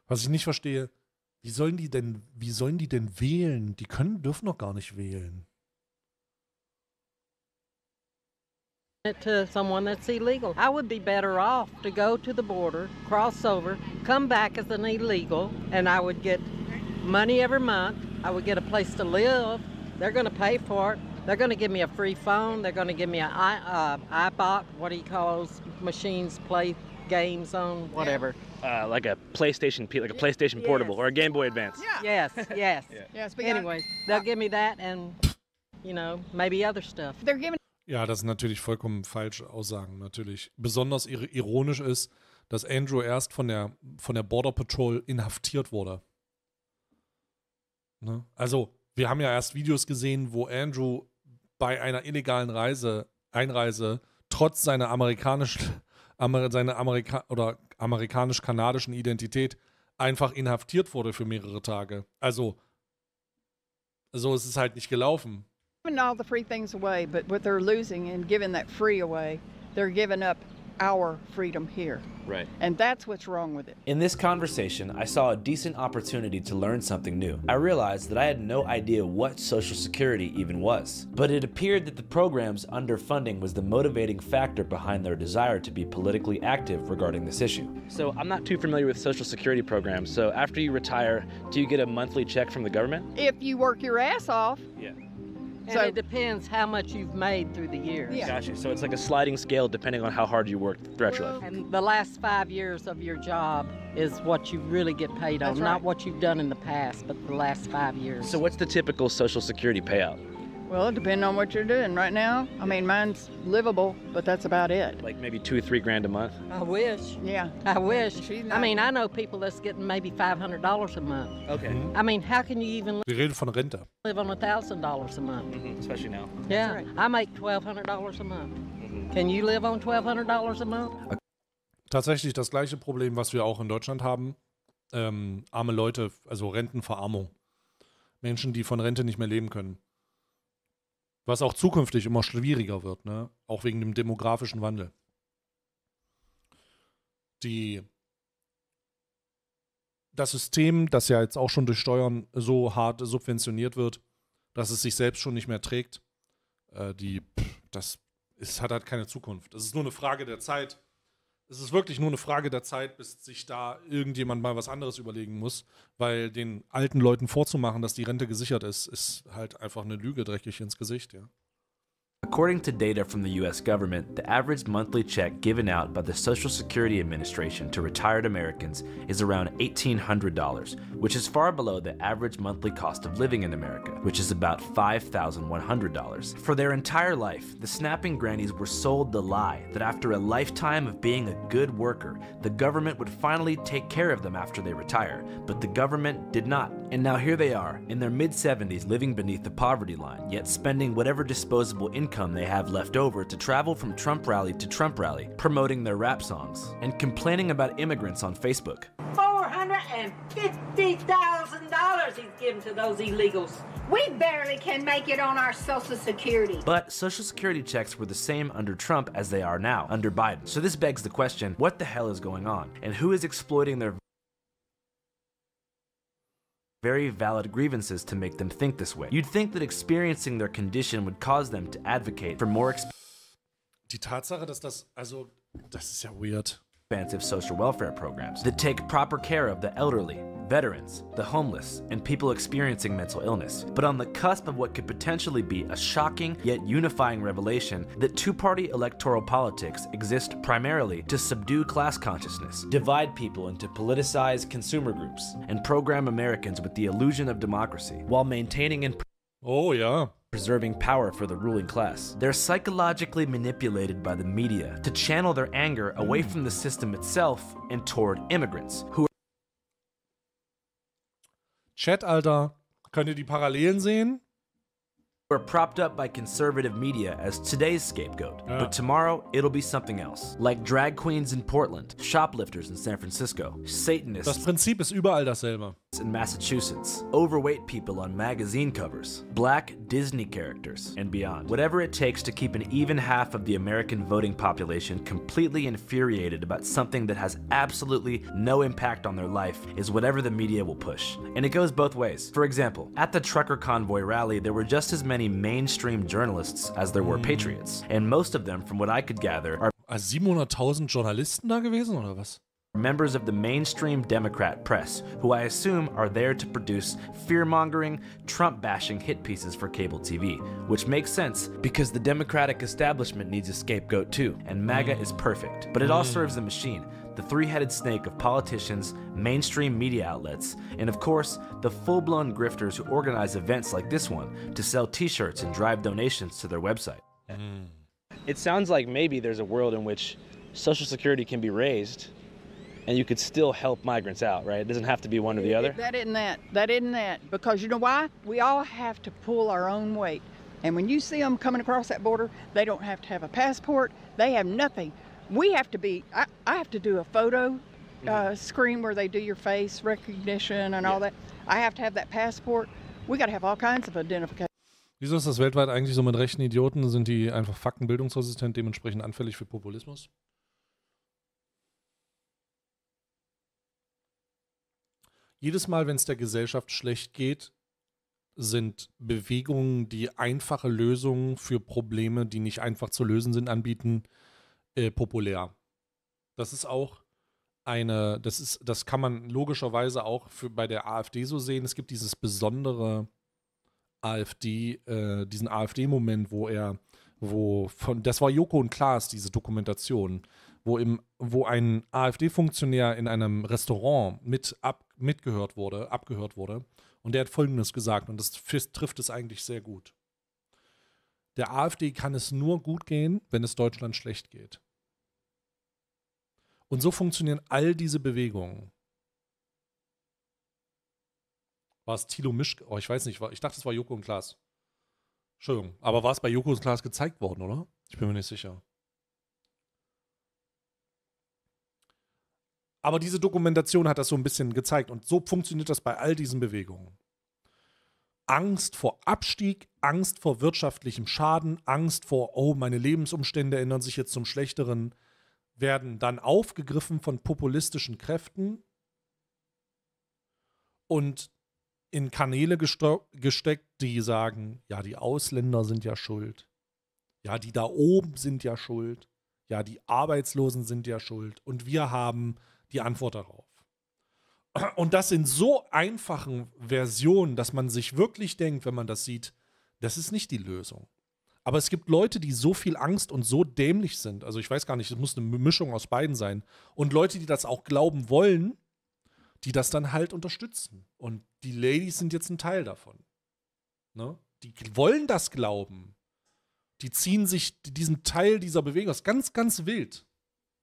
Was ich nicht verstehe, wie sollen die denn wählen? Die dürfen doch gar nicht wählen. It to someone that's illegal. I would be better off to go to the border, cross over, come back as an illegal, and I would get money every month. I would get a place to live. They're going to pay for it. They're going to give me a free phone. They're going to give me an iBot. What do you call those machines? Play games on whatever. Like a PlayStation Portable or a Game Boy Advance. Yeah. Yes. Yes. Anyways, they'll give me that and, you know, maybe other stuff. They're giving. Ja, das sind natürlich vollkommen falsche Aussagen, natürlich. Besonders ironisch ist, dass Andrew erst von der Border Patrol inhaftiert wurde. Ne? Also, wir haben ja erst Videos gesehen, wo Andrew bei einer illegalen Einreise trotz seiner amerikanisch-kanadischen Identität einfach inhaftiert wurde für mehrere Tage. Also, so ist es halt nicht gelaufen. Giving all the free things away, but what they're losing in giving that free away, they're giving up our freedom here. Right. And that's what's wrong with it. In this conversation, I saw a decent opportunity to learn something new. I realized that I had no idea what Social Security even was, but it appeared that the program's underfunding was the motivating factor behind their desire to be politically active regarding this issue. So I'm not too familiar with Social Security programs, so after you retire, do you get a monthly check from the government? If you work your ass off. Yeah. And it depends how much you've made through the years. Yeah. Gotcha. So it's like a sliding scale depending on how hard you worked throughout your life. And the last 5 years of your job is what you really get paid on, That's not right. what you've done in the past, but the last 5 years. So what's the typical Social Security payout? Well, it depends on what you're doing. Right now, I mean, mine's livable, but that's about it. Like maybe $2 or $3 grand a month? I wish. Yeah. I wish. She's I mean, I know people that's getting maybe $500 a month. Okay. I mean, how can you even Wir reden von Rente. live on $1,000 a month? Especially now. Yeah, right. I make $1,200 a month. Can you live on $1,200 a month? Tatsächlich das gleiche Problem, was wir auch in Deutschland haben. Arme Leute, also Rentenverarmung. Menschen, die von Rente nicht mehr leben können. Was auch zukünftig immer schwieriger wird, ne? Auch wegen dem demografischen Wandel. Das System, das ja jetzt auch schon durch Steuern so hart subventioniert wird, dass es sich selbst schon nicht mehr trägt, hat halt keine Zukunft. Es ist nur eine Frage der Zeit. Es ist wirklich nur eine Frage der Zeit, bis sich da irgendjemand mal was anderes überlegen muss, weil den alten Leuten vorzumachen, dass die Rente gesichert ist, ist halt einfach eine Lüge dreckig ins Gesicht, ja. According to data from the US government, the average monthly check given out by the Social Security Administration to retired Americans is around $1,800, which is far below the average monthly cost of living in America, which is about $5,100. For their entire life, the snapping grannies were sold the lie that after a lifetime of being a good worker, the government would finally take care of them after they retire, but the government did not. And now here they are, in their mid-70s living beneath the poverty line, yet spending whatever disposable income they have left over to travel from Trump rally to Trump rally, promoting their rap songs, and complaining about immigrants on Facebook. $450,000 he's given to those illegals. We barely can make it on our Social Security. But Social Security checks were the same under Trump as they are now, under Biden. So this begs the question, what the hell is going on? And who is exploiting their very valid grievances to make them think this way? You'd think that experiencing their condition would cause them to advocate for more Die Tatsache, dass das ist ja weird. Expansive social welfare programs that take proper care of the elderly, veterans, the homeless, and people experiencing mental illness. But on the cusp of what could potentially be a shocking yet unifying revelation that two-party electoral politics exist primarily to subdue class consciousness, divide people into politicized consumer groups, and program Americans with the illusion of democracy, while maintaining and preserving power for the ruling class. They're psychologically manipulated by the media to channel their anger away from the system itself and toward immigrants who Chat, Alter, könnt ihr die Parallelen sehen? are propped up by conservative media as today's scapegoat, but tomorrow it'll be something else. Like drag queens in Portland, shoplifters in San Francisco, Satanists Das Prinzip ist überall dasselbe. in Massachusetts, overweight people on magazine covers, black Disney characters, and beyond. Whatever it takes to keep an even half of the American voting population completely infuriated about something that has absolutely no impact on their life is whatever the media will push. And it goes both ways. For example, at the trucker convoy rally, there were just as many mainstream journalists as there were patriots. And most of them, from what I could gather, are 700.000 Journalisten da gewesen, oder was? members of the mainstream Democrat press, who I assume are there to produce fear-mongering, Trump-bashing hit pieces for cable TV, which makes sense because the Democratic establishment needs a scapegoat too, and MAGA is perfect. But it all serves the machine, the three-headed snake of politicians, mainstream media outlets, and of course, the full-blown grifters who organize events like this one to sell t-shirts and drive donations to their website. It sounds like maybe there's a world in which Social Security can be raised and you could still help migrants out, right? It doesn't have to be one or the other. That isn't that. That isn't that. Because you know why? We all have to pull our own weight. And when you see them coming across that border, they don't have to have a passport. They have nothing. We have to be, I have to do a photo screen where they do your face recognition and all that. I have to have that passport. We got to have all kinds of identification. Wieso ist das weltweit eigentlich so mit rechten Idioten? Sind die einfach faktenbildungsresistent, dementsprechend anfällig für Populismus? Jedes Mal, wenn es der Gesellschaft schlecht geht, sind Bewegungen, die einfache Lösungen für Probleme, die nicht einfach zu lösen sind, anbieten, populär. Das ist auch das kann man logischerweise auch bei der AfD so sehen. Es gibt dieses besondere diesen AfD-Moment, das war Joko und Klaas, diese Dokumentation, wo ein AfD-Funktionär in einem Restaurant abgehört wurde. Und der hat Folgendes gesagt, und das trifft es eigentlich sehr gut. Der AfD kann es nur gut gehen, wenn es Deutschland schlecht geht. Und so funktionieren all diese Bewegungen. War es Thilo Mischke? Oh, ich weiß nicht. Ich dachte, es war Joko und Klaas. Entschuldigung. Aber war es bei Joko und Klaas gezeigt worden, oder? Ich bin mir nicht sicher. Aber diese Dokumentation hat das so ein bisschen gezeigt. Und so funktioniert das bei all diesen Bewegungen. Angst vor Abstieg, Angst vor wirtschaftlichem Schaden, Angst vor, oh, meine Lebensumstände ändern sich jetzt zum Schlechteren, werden dann aufgegriffen von populistischen Kräften und in Kanäle gesteckt, die sagen, ja, die Ausländer sind ja schuld. Ja, die da oben sind ja schuld. Ja, die Arbeitslosen sind ja schuld. Und wir haben die Antwort darauf. Und das in so einfachen Versionen, dass man sich wirklich denkt, wenn man das sieht, das ist nicht die Lösung. Aber es gibt Leute, die so viel Angst und so dämlich sind. Also ich weiß gar nicht, es muss eine Mischung aus beiden sein. Und Leute, die das auch glauben wollen, die das dann halt unterstützen. Und die Ladies sind jetzt ein Teil davon. Ne? Die wollen das glauben. Die ziehen sich diesen Teil dieser Bewegung aus. Ganz, ganz wild.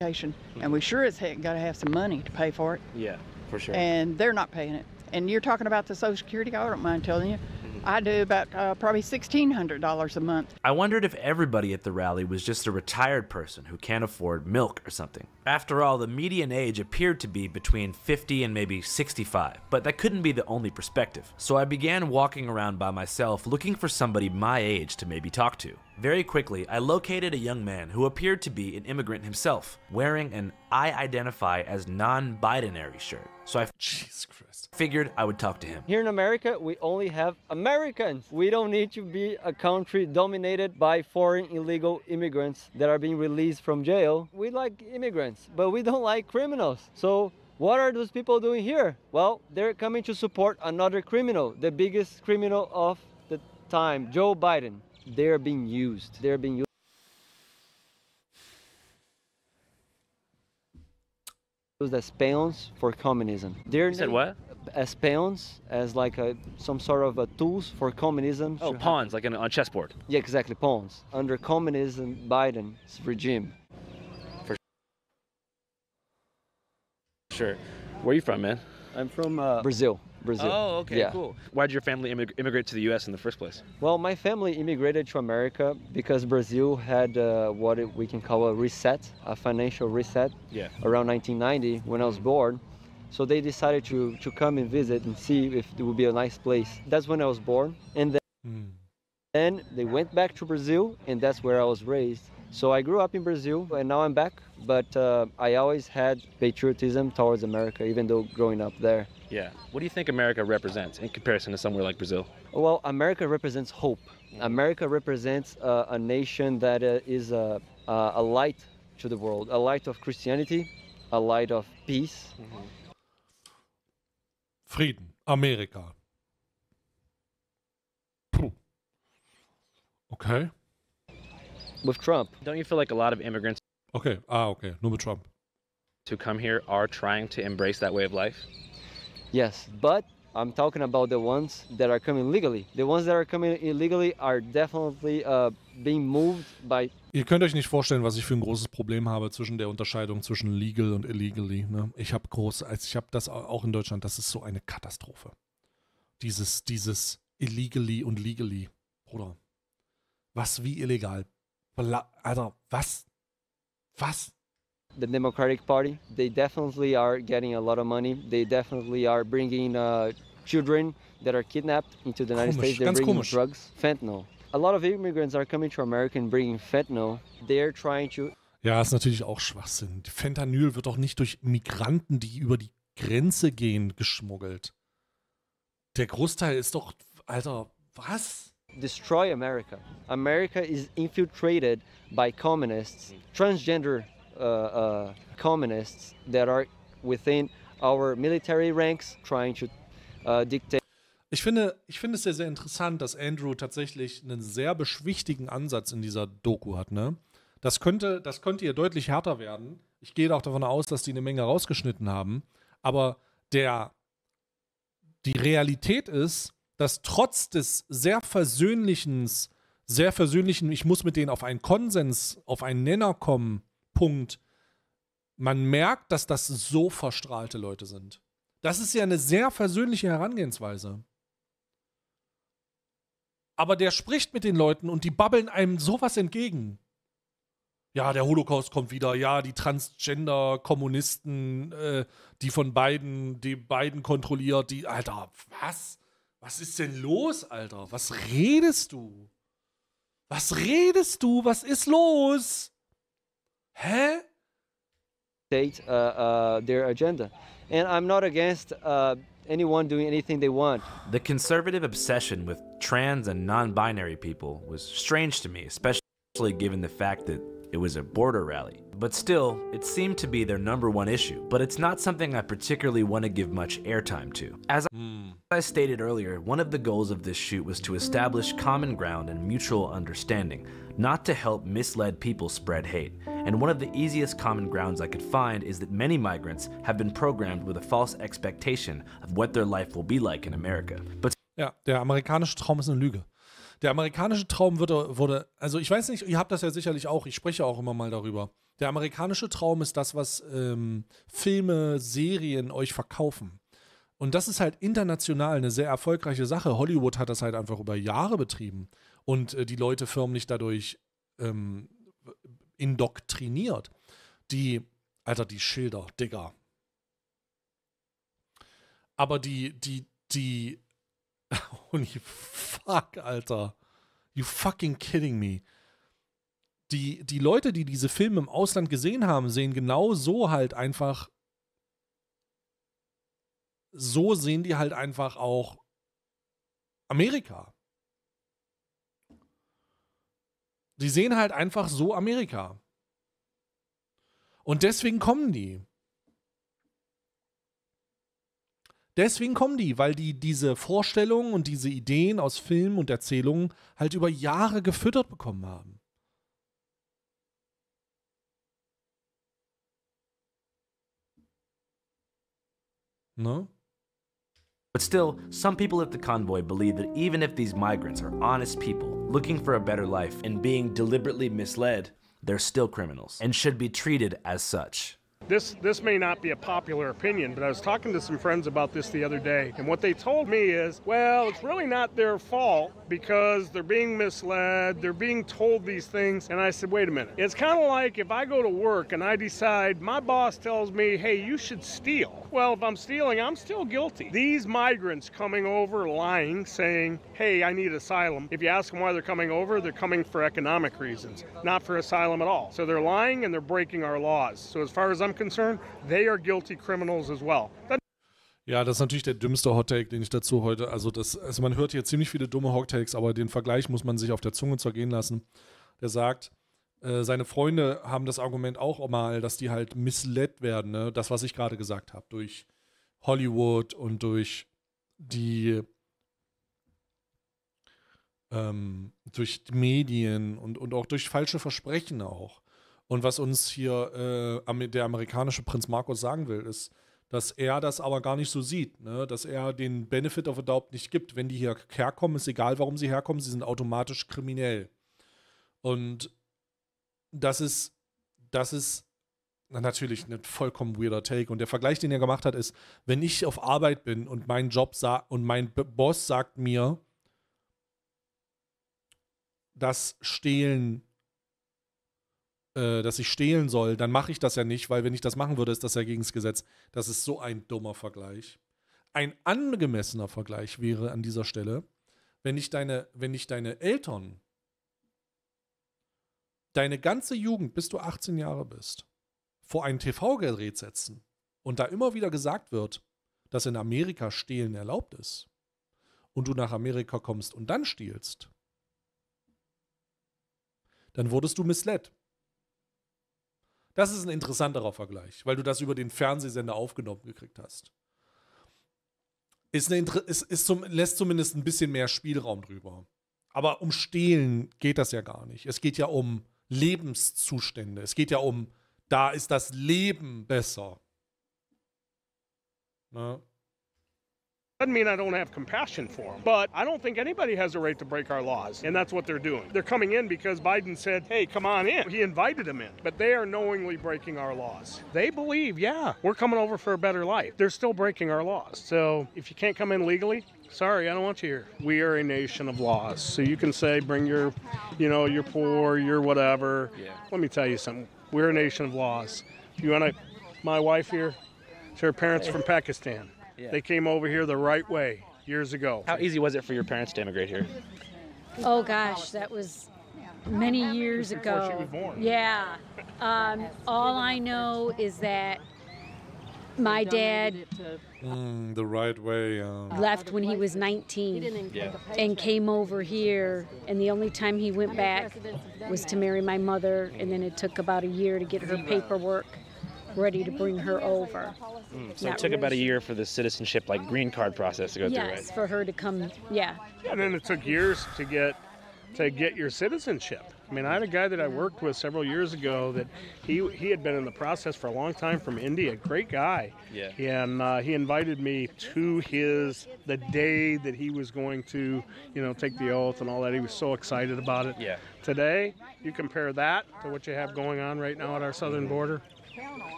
And we sure as heck got to have some money to pay for it. Yeah, for sure. And they're not paying it. And you're talking about the Social Security, I don't mind telling you. I do about probably $1,600 a month. I wondered if everybody at the rally was just a retired person who can't afford milk or something. After all, the median age appeared to be between 50 and maybe 65, but that couldn't be the only perspective. So I began walking around by myself looking for somebody my age to maybe talk to. Very quickly, I located a young man who appeared to be an immigrant himself, wearing an I identify as non-binary shirt. So I figured I would talk to him. Here in America, we only have Americans. We don't need to be a country dominated by foreign illegal immigrants that are being released from jail. We like immigrants, but we don't like criminals. So what are those people doing here? Well, they're coming to support another criminal, the biggest criminal of the time, Joe Biden. They're being used. They're being used as pawns for communism. You said what? As pawns, as like some sort of tools for communism. Oh, pawns, like on a chessboard. Yeah, exactly, pawns. Under communism, Biden's regime. For sure. Where are you from, man? I'm from Brazil. Oh, okay, yeah. Cool. Why did your family immigrate to the U.S. in the first place? Well, my family immigrated to America because Brazil had what we can call a reset, a financial reset, around 1990 when I was born. So they decided to come and visit and see if it would be a nice place. That's when I was born. And then they went back to Brazil, and that's where I was raised. So I grew up in Brazil, and now I'm back. But I always had patriotism towards America, even though growing up there. Yeah. What do you think America represents in comparison to somewhere like Brazil? Well, America represents hope. America represents a nation that is a light to the world, a light of Christianity, a light of peace. Frieden, Amerika. Puh. Okay. With Trump. Don't you feel like a lot of immigrants okay, nur mit Trump. who come here are trying to embrace that way of life? Yes, but I'm talking about the ones that are coming legally. The ones that are coming illegally are definitely being moved by Ihr könnt euch nicht vorstellen, was ich für ein großes Problem habe zwischen der Unterscheidung zwischen legal und illegally. Ne? Ich habe das auch in Deutschland, das ist so eine Katastrophe. Dieses illegally und legally. Bruder, was wie illegal? Alter, was? Was? The Democratic Party, they definitely are getting a lot of money. They definitely are bringing children that are kidnapped into the United States. They're bringing drugs, fentanyl. A lot of immigrants are coming to America and bringing fentanyl. They're trying to... Ja, ist natürlich auch Schwachsinn. Fentanyl wird doch nicht durch Migranten, die über die Grenze gehen, geschmuggelt. Der Großteil ist doch... Alter, was? Destroy America. America is infiltrated by communists, transgender communists that are within our military ranks trying to dictate. Ich finde es sehr, sehr interessant, dass Andrew tatsächlich einen sehr beschwichtigen Ansatz in dieser Doku hat, ne? Das könnte hier deutlich härter werden. Ich gehe auch davon aus, dass die eine Menge rausgeschnitten haben. Aber die Realität ist, dass trotz des sehr versöhnlichen, ich muss mit denen auf einen Konsens, auf einen Nenner kommen, Punkt, man merkt, dass das so verstrahlte Leute sind. Das ist ja eine sehr versöhnliche Herangehensweise. Aber der spricht mit den Leuten und die babbeln einem sowas entgegen. Ja, der Holocaust kommt wieder. Ja, die Transgender-Kommunisten, die beiden kontrolliert. Alter, was? Was ist denn los, Alter? Was redest du? Was redest du? Was ist los? Hä? Their agenda. And I'm not against anyone doing anything they want. The conservative obsession with trans and non-binary people was strange to me, especially given the fact that it was a border rally. But still, it seemed to be their #1 issue. But it's not something I particularly want to give much airtime to. As I stated earlier, one of the goals of this shoot was to establish common ground and mutual understanding, not to help misled people spread hate. And one of the easiest common grounds I could find is that many migrants have been programmed with a false expectation of what their life will be like in America. But ja, der amerikanische Traum ist eine Lüge. Der amerikanische Traum wurde, also ich weiß nicht, ihr habt das ja sicherlich auch, ich spreche auch immer mal darüber. Der amerikanische Traum ist das, was Filme, Serien euch verkaufen. Und das ist halt international eine sehr erfolgreiche Sache. Hollywood hat das halt einfach über Jahre betrieben und die Leute förmlich dadurch indoktriniert. Die Schilder, Digga. Aber holy fuck, Alter. You fucking kidding me. Die Leute, die diese Filme im Ausland gesehen haben, sehen genau so halt einfach. So sehen die halt einfach auch Amerika. Die sehen halt einfach so Amerika. Und deswegen kommen die. Deswegen kommen die, weil die diese Vorstellungen und diese Ideen aus Filmen und Erzählungen halt über Jahre gefüttert bekommen haben. Ne? But still, some people at the convoy believe that even if these migrants are honest people looking for a better life and being deliberately misled, they're still criminals and should be treated as such. This may not be a popular opinion, but I was talking to some friends about this the other day, and what they told me is, well, it's really not their fault because they're being misled, they're being told these things, and I said, wait a minute. It's kind of like if I go to work and I decide, my boss tells me, hey, you should steal. Well, if I'm stealing, I'm still guilty. These migrants coming over lying, saying, hey, I need asylum. If you ask them why they're coming for economic reasons, not for asylum at all. So they're lying and they're breaking our laws. So as far as I'm concerned, they are guilty criminals as well. Ja, das ist natürlich der dümmste Hottake, den ich dazu heute, also man hört hier ziemlich viele dumme Hottakes, aber den Vergleich muss man sich auf der Zunge zergehen lassen. Der sagt, seine Freunde haben das Argument auch mal, dass die halt misled werden, ne? Das, was ich gerade gesagt habe, durch Hollywood und durch die Medien und auch durch falsche Versprechen auch. Und was uns hier der amerikanische Prinz Markus sagen will, ist, dass er das aber gar nicht so sieht, ne? Dass er den Benefit of a Doubt nicht gibt. Wenn die hierher kommen, ist egal, warum sie herkommen, sie sind automatisch kriminell. Und das ist natürlich ein vollkommen weirder Take. Und der Vergleich, den er gemacht hat, ist, wenn ich auf Arbeit bin und mein Boss sagt mir, dass ich stehlen soll, dann mache ich das ja nicht, weil wenn ich das machen würde, ist das ja gegen das Gesetz. Das ist so ein dummer Vergleich. Ein angemessener Vergleich wäre an dieser Stelle, wenn dich deine Eltern deine ganze Jugend, bis du 18 Jahre bist, vor ein TV-Gerät setzen und da immer wieder gesagt wird, dass in Amerika Stehlen erlaubt ist und du nach Amerika kommst und dann stiehlst, dann wurdest du misled. Das ist ein interessanterer Vergleich, weil du das über den Fernsehsender aufgenommen gekriegt hast. Lässt zumindest ein bisschen mehr Spielraum drüber. Aber um Stehlen geht das ja gar nicht. Es geht ja um Lebenszustände. Es geht ja um, da ist das Leben besser. Ne? Doesn't mean I don't have compassion for them, but I don't think anybody has a right to break our laws, and that's what they're doing. They're coming in because Biden said, hey, come on in. He invited them in, but they are knowingly breaking our laws. They believe, yeah, we're coming over for a better life. They're still breaking our laws. So if you can't come in legally, sorry, I don't want you here. We are a nation of laws. So you can say, bring your, your poor, your whatever. Yeah. Let me tell you something. We're a nation of laws. If you want my wife here, her parents from Pakistan. Yeah. They came over here the right way years ago. How easy was it for your parents to immigrate here? Oh gosh, that was many years ago. Before she was born. Yeah. All I know is that my dad the right way. left when he was 19 and came over here, and the only time he went back was to marry my mother, and then it took about a year to get her paperwork ready to bring her over. So it took about a year for the citizenship, like green card process to go through, right? Yes, for her to come, yeah. And then it took years to get your citizenship. I mean, I had a guy that I worked with several years ago that he had been in the process for a long time from India, great guy. Yeah. And he invited me to the day that he was going to, take the oath and all that. He was so excited about it. Yeah. Today, you compare that to what you have going on right now at our southern border.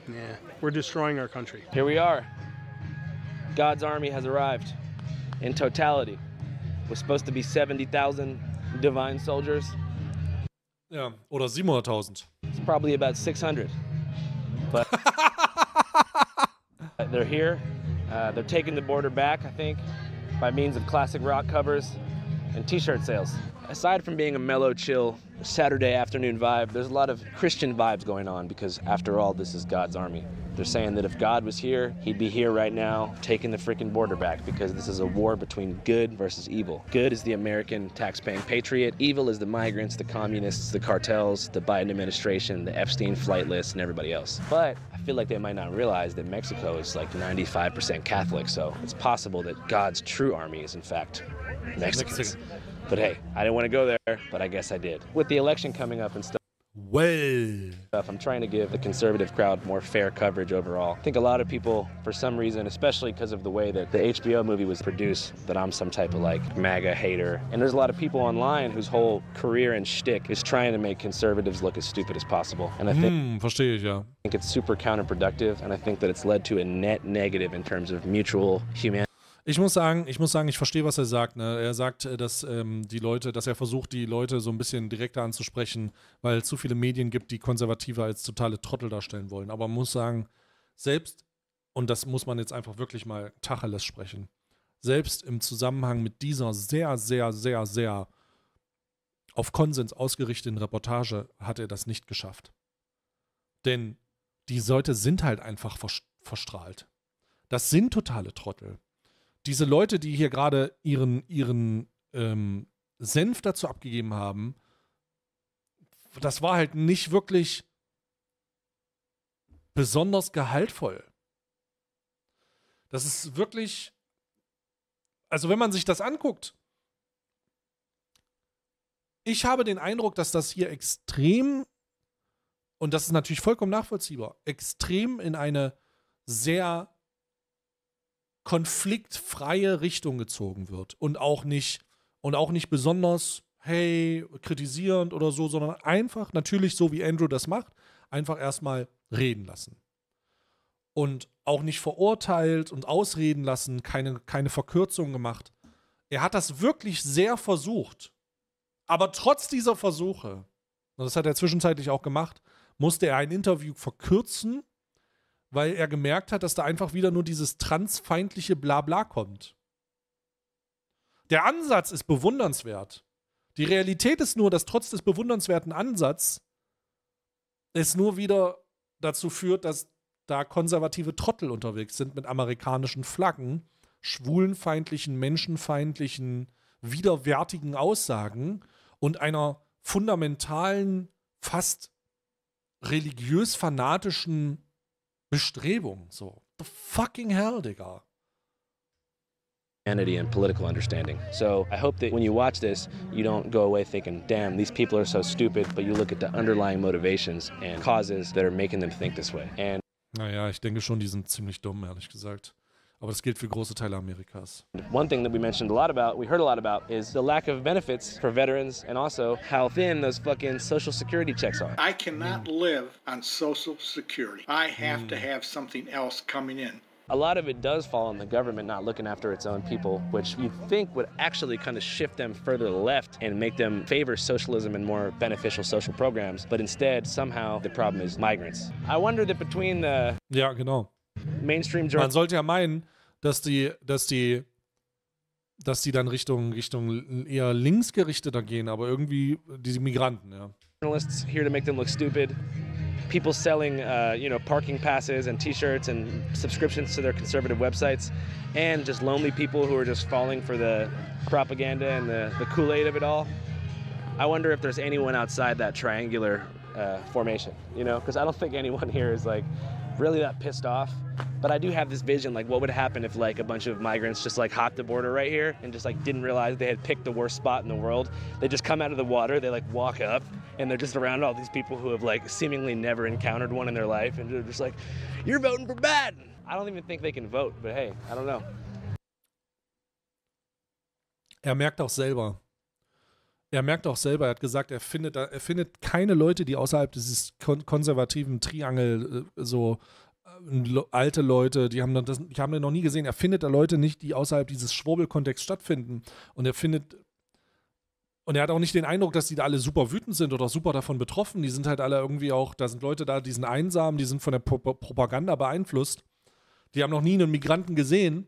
Yeah, we're destroying our country. Here we are. God's army has arrived in totality. We're supposed to be 70,000 divine soldiers. Ja, oder 700.000. It's probably about 600. But they're here. They're taking the border back, I think, by means of classic rock covers and t-shirt sales. Aside from being a mellow, chill Saturday afternoon vibe, there's a lot of Christian vibes going on because, after all, this is God's army. They're saying that if God was here, he'd be here right now taking the freaking border back because this is a war between good versus evil. Good is the American tax-paying patriot. Evil is the migrants, the communists, the cartels, the Biden administration, the Epstein flight list, and everybody else. But I feel like they might not realize that Mexico is like 95% Catholic, so it's possible that God's true army is, in fact, Mexicans. But hey, I didn't want to go there, but I guess I did. With the election coming up and stuff, I'm trying to give the conservative crowd more fair coverage overall. I think a lot of people, for some reason, especially because of the way that the HBO movie was produced, that I'm some type of MAGA hater. And there's a lot of people online whose whole career and shtick is trying to make conservatives look as stupid as possible. And I think, verstehe ich, ja. I think it's super counterproductive, and I think that it's led to a net negative in terms of mutual humanity. Ich muss sagen, ich verstehe, was er sagt. Ne? Er sagt, dass er versucht, die Leute so ein bisschen direkter anzusprechen, weil es zu viele Medien gibt, die Konservative als totale Trottel darstellen wollen. Aber man muss sagen, selbst, und das muss man jetzt einfach wirklich mal Tacheles sprechen, selbst im Zusammenhang mit dieser sehr, sehr, sehr, sehr auf Konsens ausgerichteten Reportage hat er das nicht geschafft. Denn die Leute sind halt einfach verstrahlt. Das sind totale Trottel. Diese Leute, die hier gerade ihren Senf dazu abgegeben haben, das war halt nicht wirklich besonders gehaltvoll. Das ist wirklich, also wenn man sich das anguckt, ich habe den Eindruck, dass das hier extrem, und das ist natürlich vollkommen nachvollziehbar, extrem in eine sehr konfliktfreie Richtung gezogen wird und auch nicht besonders hey, kritisierend oder so, sondern einfach, natürlich so wie Andrew das macht, einfach erstmal reden lassen. Und auch nicht verurteilt und ausreden lassen, keine Verkürzung gemacht. Er hat das wirklich sehr versucht. Aber trotz dieser Versuche, und das hat er zwischenzeitlich auch gemacht, musste er ein Interview verkürzen, weil er gemerkt hat, dass da einfach wieder nur dieses transfeindliche Blabla kommt. Der Ansatz ist bewundernswert. Die Realität ist nur, dass trotz des bewundernswerten Ansatzes es nur wieder dazu führt, dass da konservative Trottel unterwegs sind mit amerikanischen Flaggen, schwulenfeindlichen, menschenfeindlichen, widerwärtigen Aussagen und einer fundamentalen, fast religiös-fanatischen Bestrebung. So, the fucking hell, Digga. And political understanding. So I hope that when you watch this, you don't go away thinking, damn, these people are so stupid, but you look at the underlying motivations and causes that are making them think this way. And naja, ich denke schon, die sind ziemlich dumm, ehrlich gesagt. Aber das gilt für große Teile Amerikas. one thing that we heard a lot about, is the lack of benefits for veterans and also how thin those fucking Social Security checks are. I cannot live on Social Security. I have to have something else coming in. A lot of it does fall on the government not looking after its own people, which you think would actually kind of shift them further left and make them favor socialism and more beneficial social programs. But instead, somehow, the problem is migrants. I wonder that between the ja, genau. Mainstream Man sollte ja meinen, dass die dann Richtung eher linksgerichteter gehen, aber irgendwie diese Migranten, ja. Journalists here to make them look stupid. People selling, parking passes and T-shirts and subscriptions to their conservative websites, and just lonely people who are just falling for the propaganda and the Kool-Aid of it all. I wonder if there's anyone outside that triangular formation, because I don't think anyone here is like really that pissed off. But I do have this vision, like what would happen if like a bunch of migrants just like hopped the border right here and just like didn't realize they had picked the worst spot in the world. They just come out of the water, they like walk up, and they're just around all these people who have like seemingly never encountered one in their life, and they're just like, you're voting for Biden. I don't even think they can vote, but hey, I don't know. Er merkt auch selber, er hat gesagt, er findet keine Leute, die außerhalb dieses konservativen Triangel alte Leute, die haben den noch nie gesehen. Er findet da Leute nicht, die außerhalb dieses Schwurbelkontexts stattfinden. Und er hat auch nicht den Eindruck, dass die da alle super wütend sind oder super davon betroffen. Die sind halt alle irgendwie auch, da sind Leute da, die sind einsam, die sind von der Propaganda beeinflusst. Die haben noch nie einen Migranten gesehen.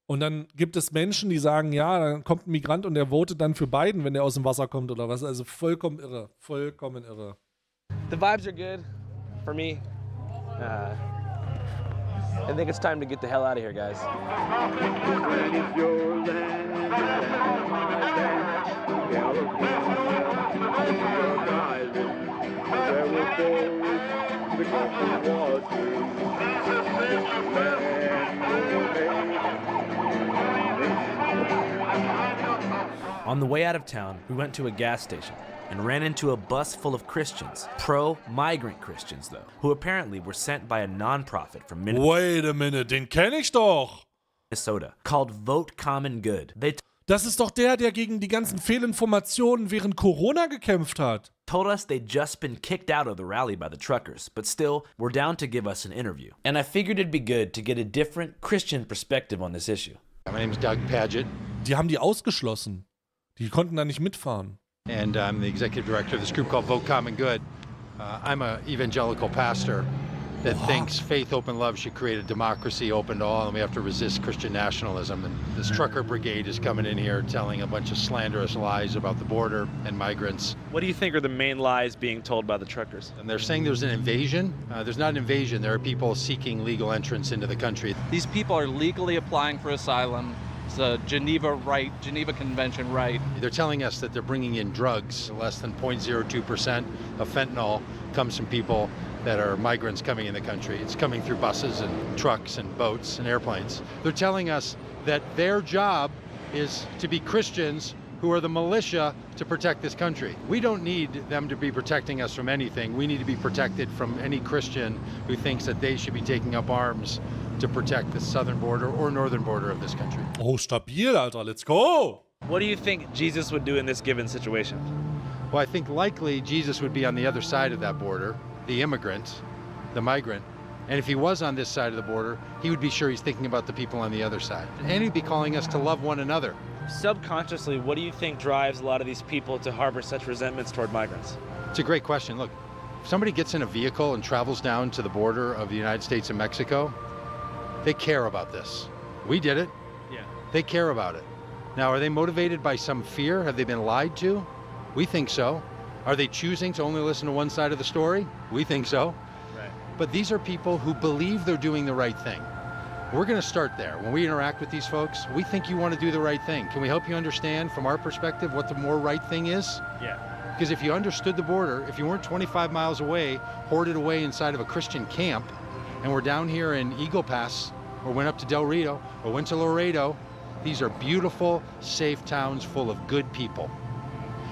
Und dann gibt es Menschen, die sagen, ja, dann kommt ein Migrant und der votet dann für Biden, wenn der aus dem Wasser kommt oder was. Also vollkommen irre. Vollkommen irre. The vibes are good for me. I think it's time to get the hell out of here, guys. On the way out of town, we went to a gas station and ran into a bus full of Christians, pro-migrant Christians though, who apparently were sent by a nonprofit from Wait a minute, den kenne ich doch. Minnesota, called Vote Common Good. Das ist doch der gegen die ganzen Fehlinformationen während Corona gekämpft hat. Told us they'd just been kicked out of the rally by the truckers, but still were down to give us an interview. And I figured it'd be good to get a different Christian perspective on this issue. My name is Doug Paget. Die haben die ausgeschlossen. Die konnten da nicht mitfahren. And I'm the executive director of this group called Vote Common Good. I'm an evangelical pastor that thinks faith, open love should create a democracy open to all, and we have to resist Christian nationalism. And this trucker brigade is coming in here telling a bunch of slanderous lies about the border and migrants. What do you think are the main lies being told by the truckers? And they're saying there's an invasion. There's not an invasion. There are people seeking legal entrance into the country. These people are legally applying for asylum. It's a Geneva Convention right. They're telling us that they're bringing in drugs. Less than 0.02% of fentanyl comes from people that are migrants coming in the country. It's coming through buses and trucks and boats and airplanes. They're telling us that their job is to be Christians who are the militia to protect this country. We don't need them to be protecting us from anything. We need to be protected from any Christian who thinks that they should be taking up arms to protect the southern border or northern border of this country. Oh, stabil, Alter, let's go! What do you think Jesus would do in this given situation? Well, I think likely Jesus would be on the other side of that border, the immigrant, the migrant. And if he was on this side of the border, he would be sure he's thinking about the people on the other side. And he'd be calling us to love one another. Subconsciously, what do you think drives a lot of these people to harbor such resentments toward migrants? It's a great question. Look, if somebody gets in a vehicle and travels down to the border of the United States and Mexico, they care about this. We did it. Yeah. They care about it. Now, are they motivated by some fear? Have they been lied to? We think so. Are they choosing to only listen to one side of the story? We think so. Right. But these are people who believe they're doing the right thing. We're going to start there. When we interact with these folks, we think you want to do the right thing. Can we help you understand from our perspective what the more right thing is? Yeah. Because if you understood the border, if you weren't 25 miles away, hoarded away inside of a Christian camp, and we're down here in Eagle Pass, or went up to Del Rio, or went to Laredo, these are beautiful, safe towns full of good people.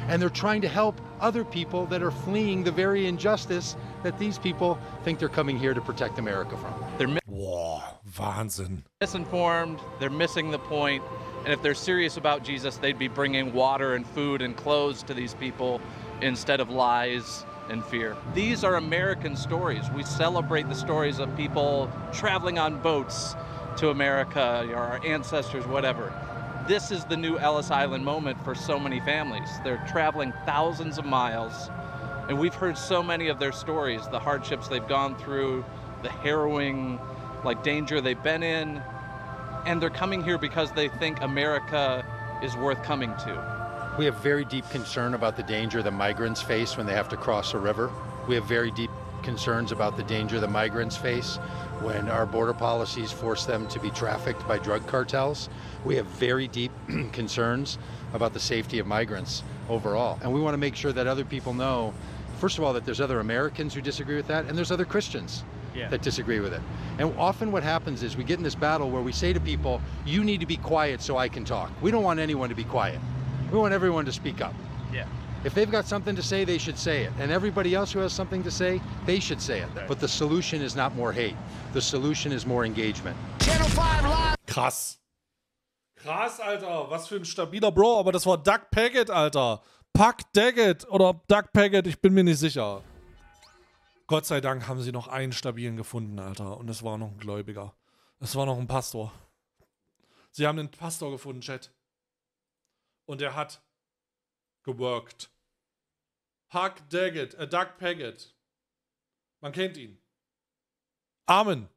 And they're trying to help other people that are fleeing the very injustice that these people think they're coming here to protect America from. They're Wahnsinn. misinformed, they're missing the point, and if they're serious about Jesus, they'd be bringing water and food and clothes to these people instead of lies and fear. These are American stories. We celebrate the stories of people traveling on boats to America, our ancestors, whatever. This is the new Ellis Island moment for so many families. They're traveling thousands of miles, and we've heard so many of their stories, the hardships they've gone through, the harrowing, danger they've been in, and they're coming here because they think America is worth coming to. We have very deep concern about the danger the migrants face when they have to cross a river. We have very deep concerns about the danger the migrants face when our border policies force them to be trafficked by drug cartels. We have very deep concerns about the safety of migrants overall. And we want to make sure that other people know, first of all, that there's other Americans who disagree with that, and there's other Christians that disagree with it. And often what happens is we get in this battle where we say to people, you need to be quiet so I can talk. We don't want anyone to be quiet. We want everyone to speak up. Yeah. If they've got something to say, they should say it. And everybody else who has something to say, they should say it. Right. But the solution is not more hate. The solution is more engagement. Channel 5 Live. Krass. Krass, Alter. Was für ein stabiler Bro. Aber das war Doug Packett, Alter. Puck Daggett oder Doug Packett, ich bin mir nicht sicher. Gott sei Dank haben sie noch einen stabilen gefunden, Alter. Und es war noch ein Gläubiger. Es war noch ein Pastor. Sie haben einen Pastor gefunden, Chat. Und er hat geworkt. Doug Packett. Man kennt ihn. Amen.